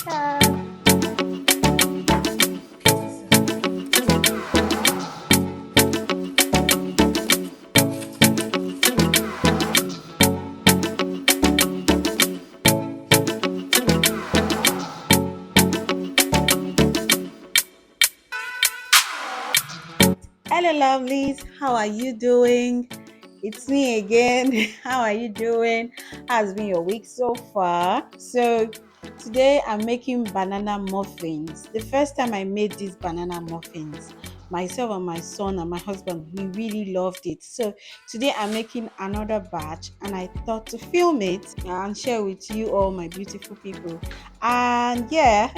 later. Hello, lovelies. How are you doing? It's me again. How are you doing? How's been your week so far? So, today I'm making banana muffins. The first time I made these banana muffins, myself and my son and my husband, we really loved it. So, today I'm making another batch and I thought to film it and share with you all my beautiful people. And yeah,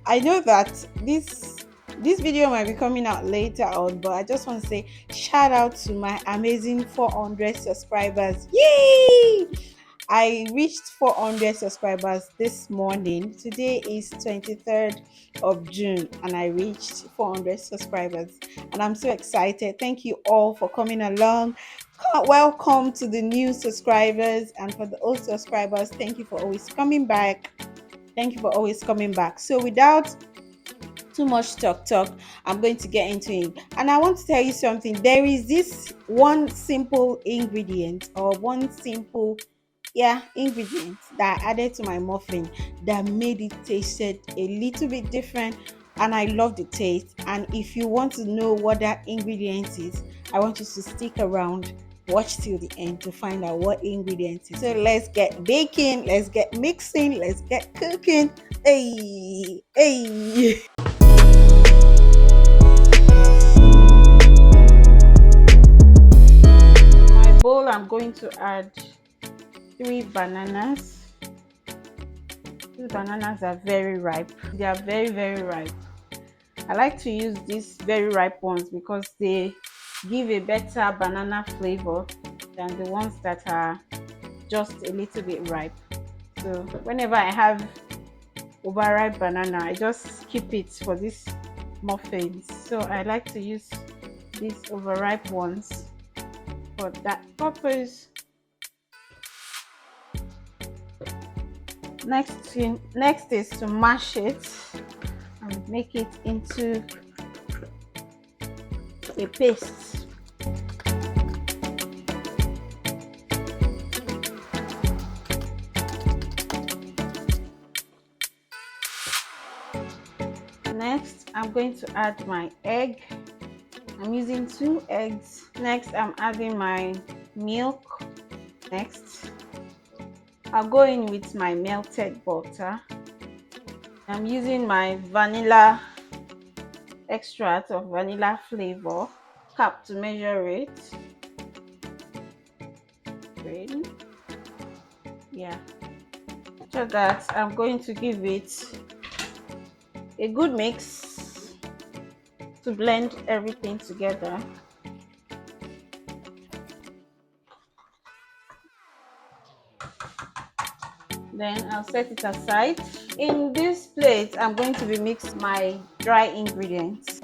I know that this video might be coming out later on, but I just want to say shout out to my amazing 400 subscribers. Yay! I reached 400 subscribers this morning. Today is 23rd of June and I reached 400 subscribers and I'm so excited. Thank you all for coming along. Welcome to the new subscribers, and for the old subscribers, thank you for always coming back. Thank you for always coming back. So without too much talk, I'm going to get into it. And I want to tell you something. There is this one simple ingredient, or one simple ingredient that I added to my muffin that made it tasted a little bit different, and I love the taste. And if you want to know what that ingredient is, I want you to stick around, watch till the end to find out what ingredient is. So let's get baking, let's get mixing, let's get cooking. Hey. My bowl, I'm going to add 3 bananas. These bananas are very ripe. They are very ripe. I like to use these very ripe ones because they give a better banana flavor than the ones that are just a little bit ripe. So whenever I have overripe banana, I just keep it for these muffins. So I like to use these overripe ones for that purpose. Next is to mash it and make it into a paste. Next, I'm going to add my egg. I'm using 2 eggs. Next, I'm adding my milk. Next, I'll go in with my melted butter. I'm using my vanilla extract of vanilla flavor, cup to measure it. Great. Yeah. So that I'm going to give it a good mix to blend everything together. Then I'll set it aside. In this plate, I'm going to be mixing my dry ingredients.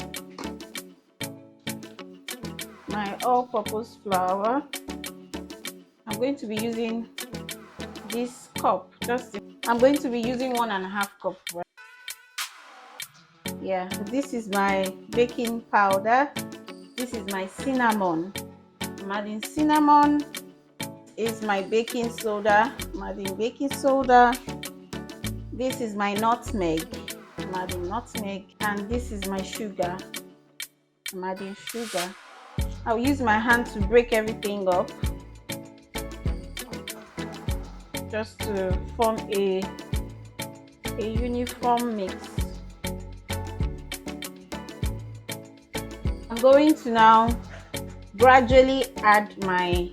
My all-purpose flour. I'm going to be using this cup. I'm going to be using 1.5 cup. Yeah, this is my baking powder. This is my cinnamon. I'm adding cinnamon. Is my baking soda. I'm adding baking soda. This is my nutmeg. I'm adding nutmeg. And this is my sugar. I'm adding sugar. I'll use my hand to break everything up just to form a uniform mix. I'm going to now gradually add my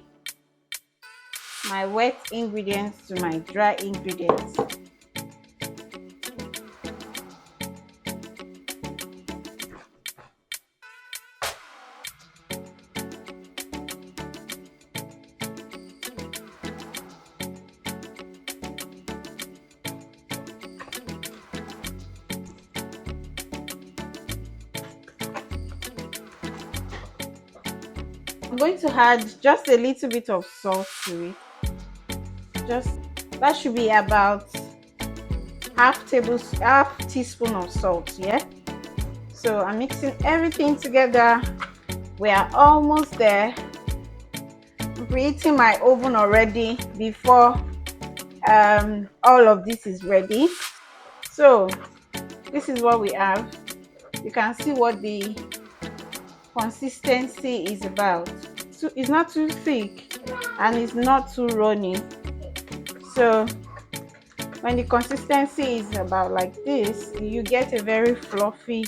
wet ingredients to my dry ingredients. I'm going to add just a little bit of salt to it. That should be about half teaspoon of salt. Yeah, so I'm mixing everything together. We are almost there. I'm preheating my oven already before all of this is ready. So this is what we have. You can see what the consistency is about. So it's not too thick and it's not too runny. So when the consistency is about like this, you get a very fluffy,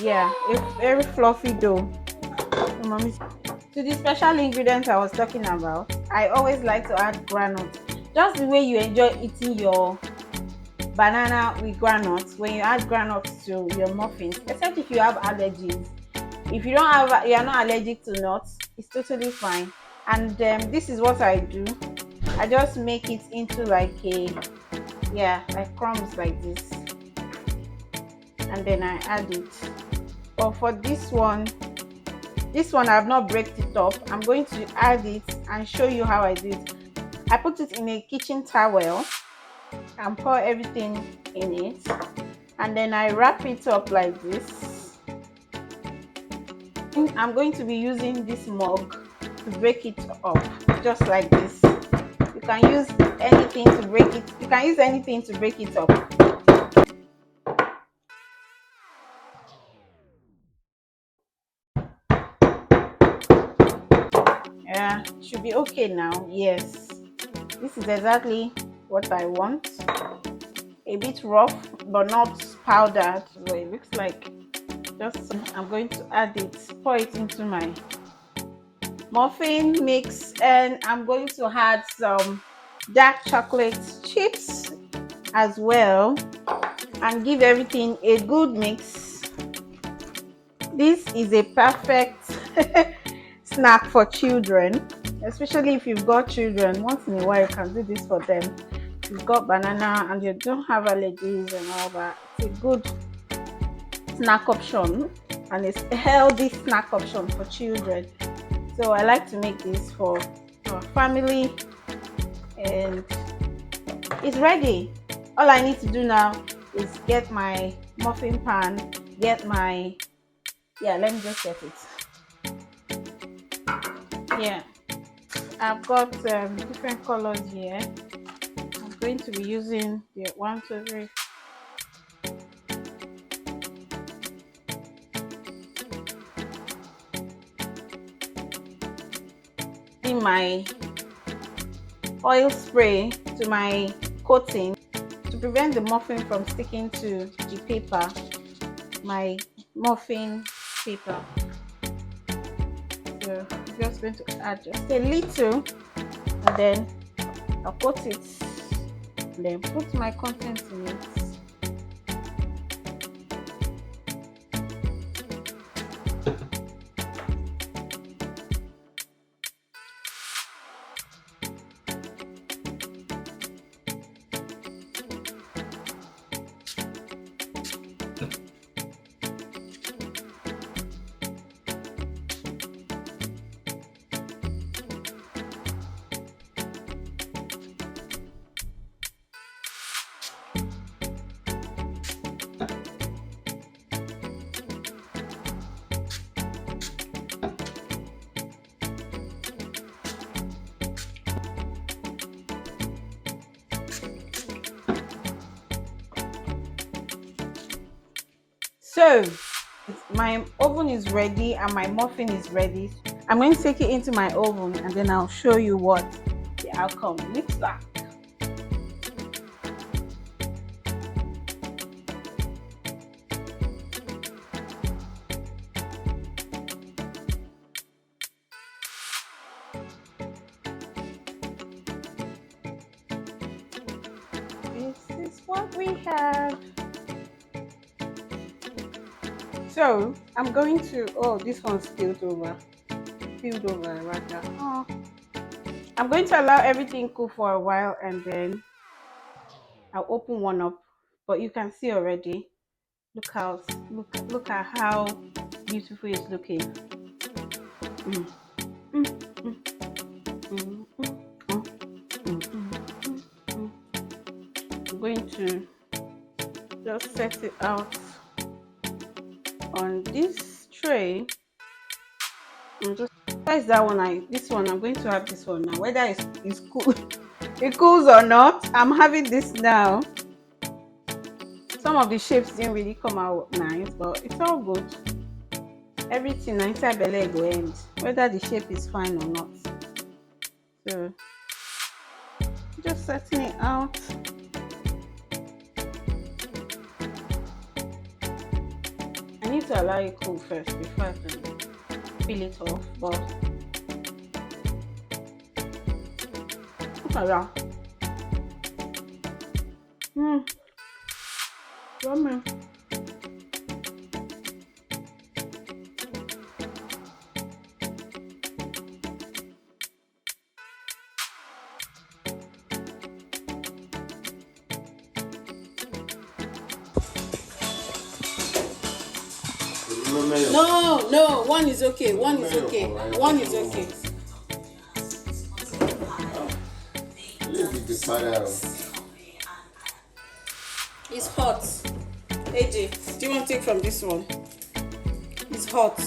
yeah, a very fluffy dough. So, mommy, to the special ingredients I was talking about, I always like to add granite. Just the way you enjoy eating your banana with granules, when you add granules to your muffins, except if you have allergies. If you don't have, you are not allergic to nuts, it's totally fine. And this is what I do. I just make it into like a, yeah, like crumbs like this, and then I add it. But for this one I've not breaked it up. I'm going to add it and show you how I do it. I put it in a kitchen towel and pour everything in it, and then I wrap it up like this. I'm going to be using this mug to break it up, just like this. You can use anything to break it. You can use anything to break it up. Yeah, should be okay now. Yes, this is exactly what I want. A bit rough but not powdered, but it looks like just. I'm going to add it, pour it into my muffin mix, and I'm going to add some dark chocolate chips as well and give everything a good mix. This is a perfect snack for children, especially if you've got children. Once in a while you can do this for them. You've got banana and you don't have allergies and all that. It's a good snack option, and it's a healthy snack option for children. So I like to make this for our family, and it's ready. All I need to do now is get my muffin pan, get my, yeah, let me just get it. Yeah, I've got different colors here. I'm going to be using the 1, 2, 3. In my oil spray to my coating to prevent the muffin from sticking to the paper, my muffin paper. So I'm just going to add just a little, and then I'll coat it, and then put my contents in it. So my oven is ready and my muffin is ready. I'm going to take it into my oven and then I'll show you what the outcome looks like. This is what we have. So I'm going to, oh, this one spilled over right now. Oh. I'm going to allow everything cool for a while, and then I'll open one up. But you can see already, look at how beautiful it's looking. Mm. Mm, mm, mm, mm, mm, mm, mm, mm, going to just set it out on this tray. And just besides that one, this one I'm going to have this one now. Whether it's cool, it cools or not, I'm having this now. Some of the shapes didn't really come out nice, but it's all good. Everything inside the leg will end, whether the shape is fine or not. So just setting it out. I need to allow it cool first before I can peel it off, but look at that. Yummy. No, one is okay. One is okay. One is okay. It's hot. AJ, do you want to take from this one? It's hot.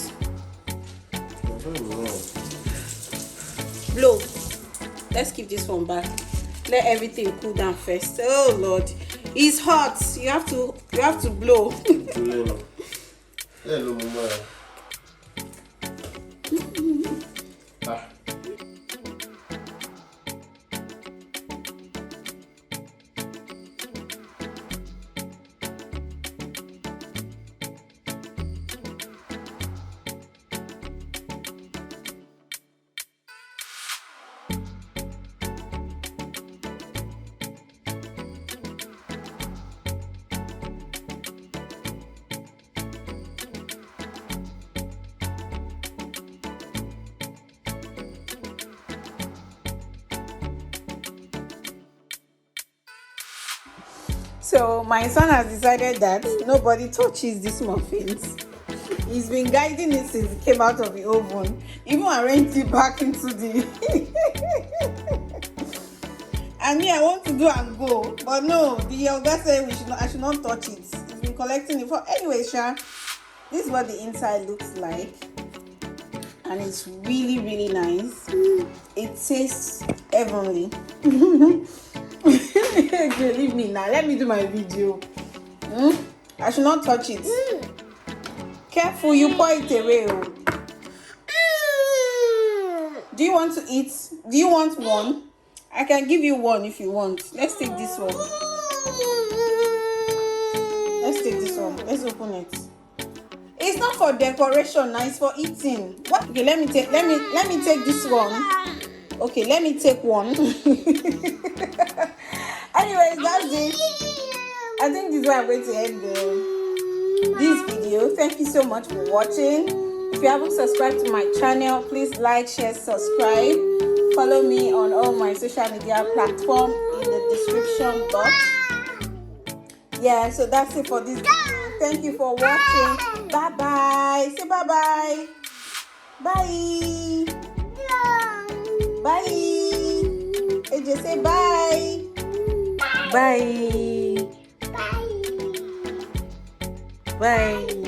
Blow. Let's keep this one back. Let everything cool down first. Oh Lord, it's hot. You have to blow. So my son has decided that nobody touches these muffins. He's been guiding it since it came out of the oven. Even arranged it back into the and me, I want to do and go, but no, the yoga said I should not touch it. He's been collecting it for anyway, Sha. This is what the inside looks like, and it's really, really nice. It tastes heavenly. Leave me now. Let me do my video. I should not touch it. Careful, you pour it away. Do you want to eat? Do you want one? I can give you one if you want. Let's take this one. Let's take this one. Let's open it. It's not for decoration, now it's for eating. What? Okay, let me take this one. Okay, let me take one. Anyways, that's it. I think this is where I'm going to end this video. Thank you so much for watching. If you haven't subscribed to my channel, please like, share, subscribe. Follow me on all my social media platforms in the description box. Yeah, so that's it for this video. Thank you for watching. Bye bye. Say bye bye. Bye. Bye. AJ, say bye. Bye. Bye. Bye.